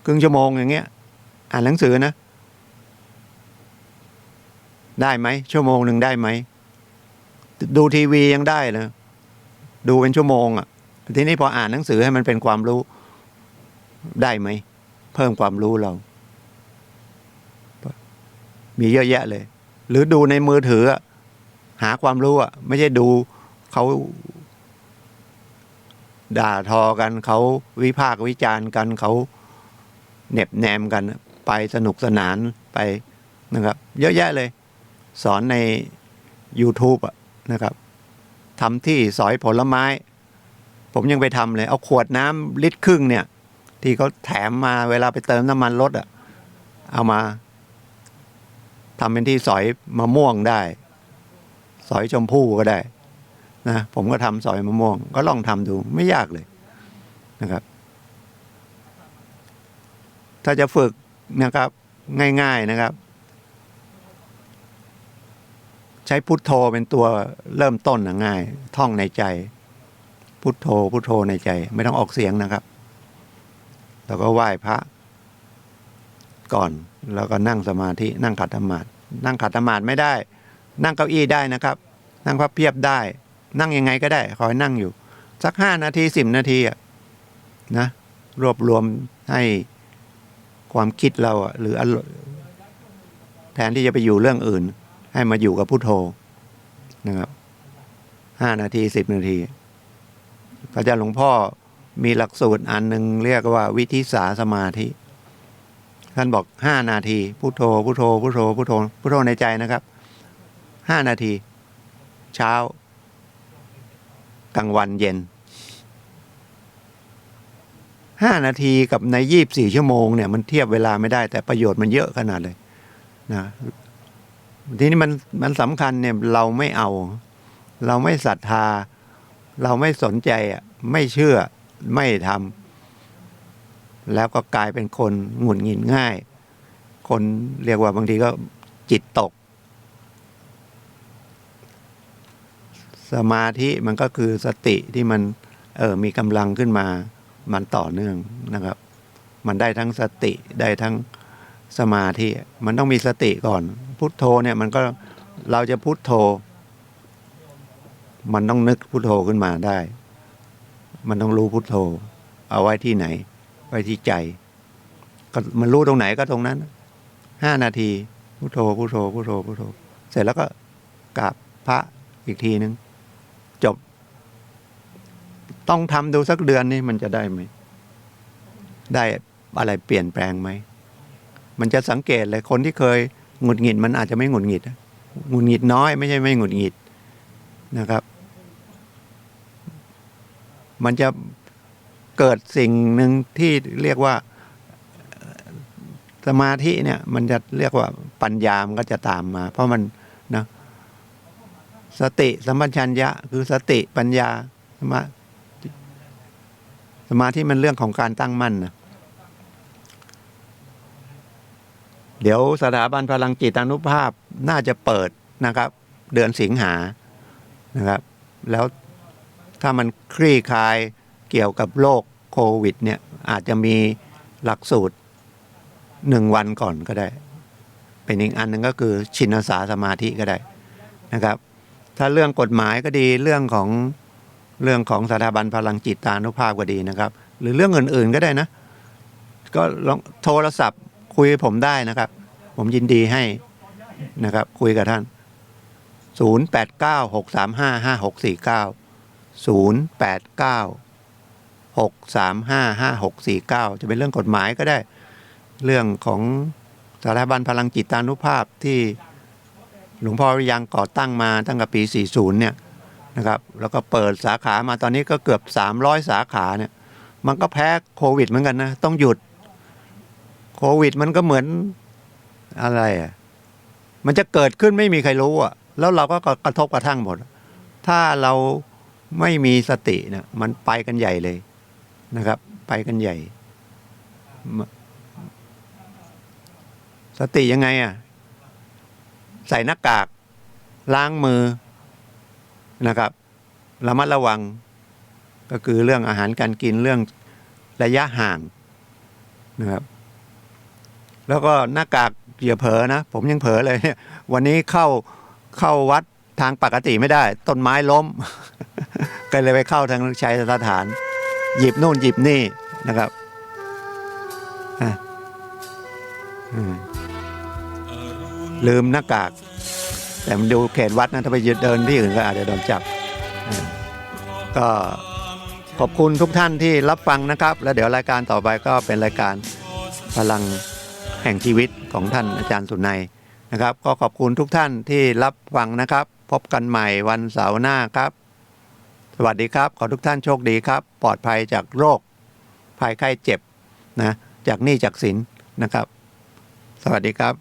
ครึ่งชั่วโมงอย่างเงี้ยอ่านหนังสือนะได้ไหมชั่วโมงหนึ่งได้ไหมดูทีวียังได้นะดูเป็นชั่วโมงทีนี้พออ่านหนังสือให้มันเป็นความรู้ได้ไหมเพิ่มความรู้เรามีเยอะแยะเลยหรือดูในมือถือหาความรู้ไม่ใช่ดูเขาด่าทอกันเขาวิพากษ์วิจารณ์กันเขาเหน็บแนมกัน ไปสนุกสนานไปนะครับเยอะแยะเลยสอนใน YouTube นะครับทำที่สอยผลไม้ผมยังไปทำเลยเอาขวดน้ำลิตรครึ่งเนี่ยที่เขาแถมมาเวลาไปเติมน้ำมันรถเอามาทำเป็นที่สอยมะม่วงได้สอยชมพู่ก็ได้นะผมก็ทำสอยมะม่วงก็ลองทำดูไม่ยากเลยนะครับถ้าจะฝึกนะครับง่ายๆนะครับใช้พุทโธเป็นตัวเริ่มต้นง่ายท่องในใจพุทโธพุทโธในใจไม่ต้องออกเสียงนะครับแล้วก็ไหว้พระก่อนแล้วก็นั่งสมาธินั่งขัดสมาธินั่งขัดสมาธิไม่ได้นั่งเก้าอี้ได้นะครับนั่งพับเพียบได้นั่งยังไงก็ได้คอยนั่งอยู่สัก5 นาที10 นาทีนะรวบรวมให้ความคิดเราหรือแทนที่จะไปอยู่เรื่องอื่นให้มาอยู่กับพุทโธนะครับ5 นาที10 นาทีพระอาจารย์หลวงพ่อมีหลักสูตรอันหนึ่งเรียกว่าวิธิสาสมาธิท่านบอก5 นาทีพุทโธพุทโธพุทโธพุทโธพุทโธในใจนะครับ5 นาทีเช้ากลางวันเย็น5 นาทีกับใน24 ชั่วโมงเนี่ยมันเทียบเวลาไม่ได้แต่ประโยชน์มันเยอะขนาดเลยนะทีนี้มันสำคัญเนี่ยเราไม่เอาเราไม่ศรัทธาเราไม่สนใจไม่เชื่อไม่ทำแล้วก็กลายเป็นคนหงุดหงิดง่ายคนเรียกว่าบางทีก็จิตตกสมาธิมันก็คือสติที่มันมีกำลังขึ้นมามันต่อเนื่องนะครับมันได้ทั้งสติได้ทั้งสมาธิมันต้องมีสติก่อนพุทโธเนี่ยมันก็เราจะพุทโธมันต้องนึกพุทโธขึ้นมาได้มันต้องรู้พุทโธเอาไว้ที่ไหนไว้ที่ใจก็มันรู้ตรงไหนก็ตรงนั้น5 นาทีพุทโธพุทโธพุทโธพุทโธเสร็จแล้วก็กราบพระอีกทีนึงจบต้องทำดูสักเดือนนี่มันจะได้ไหมได้อะไรเปลี่ยนแปลงไหมมันจะสังเกตเลยคนที่เคยหงุดหงิดมันอาจจะไม่หงุดหงิดหงุดหงิดน้อยไม่ใช่ไม่หงุดหงิดนะครับมันจะเกิดสิ่งหนึ่งที่เรียกว่าสมาธิเนี่ยมันจะเรียกว่าปัญญามันก็จะตามมาเพราะมันนะสติสัมปชัญญะคือสติปัญญาสมาธิมันเรื่องของการตั้งมั่นนะเดี๋ยวสถาบันพลังจิตานุภาพน่าจะเปิดนะครับเดือนสิงหานะครับแล้วถ้ามันคลี่คลายเกี่ยวกับโรคโควิดเนี่ยอาจจะมีหลักสูตร1 วันก่อนก็ได้เป็นอีกอันหนึ่งก็คือชินสาสมาธิก็ได้นะครับถ้าเรื่องกฎหมายก็ดีเรื่องของสถาบันพลังจิตานุภาพก็ดีนะครับหรือเรื่องอื่นๆก็ได้นะก็ลองโทรศัพท์คุยผมได้นะครับผมยินดีให้นะครับคุยกับท่าน0896355649 0896355649จะเป็นเรื่องกฎหมายก็ได้เรื่องของสถาบันพลังจิตานุภาพที่หลวงพ่อยังก่อตั้งมาตั้งแต่ปี40เนี่ยนะครับแล้วก็เปิดสาขามาตอนนี้ก็เกือบ300 สาขาเนี่ยมันก็แพ้โควิดเหมือนกันนะต้องหยุดโควิดมันก็เหมือนอะไรมันจะเกิดขึ้นไม่มีใครรู้แล้วเราก็กระทบกระทั่งหมดถ้าเราไม่มีสติเนี่ยมันไปกันใหญ่เลยนะครับไปกันใหญ่สติยังไงใส่หน้ากากล้างมือนะครับระมัดระวังก็คือเรื่องอาหารการกินเรื่องระยะห่างนะครับแล้วก็หน้ากากอย่าเผลอนะผมยังเผลอเลยวันนี้เข้าวัดทางปกติไม่ได้ต้นไม้ล้ม ก็เลยไปเข้าทางชัยสถานหยิบนู่นหยิบนี่นะครับลืมหน้ากากแต่มันดูเขตวัดนะถ้าไปเดินที่อื่นก็อาจจะโดนจับก็ขอบคุณทุกท่านที่รับฟังนะครับแล้วเดี๋ยวรายการต่อไปก็เป็นรายการพลัง แห่งชีวิตของท่านอาจารย์สุนัยนะครับก็ขอบคุณทุกท่านที่รับฟังนะครับพบกันใหม่วันเสาร์หน้าครับสวัสดีครับขอทุกท่านโชคดีครับปลอดภัยจากโรคภัยไข้เจ็บนะจากหนี้จากสินนะครับสวัสดีครับ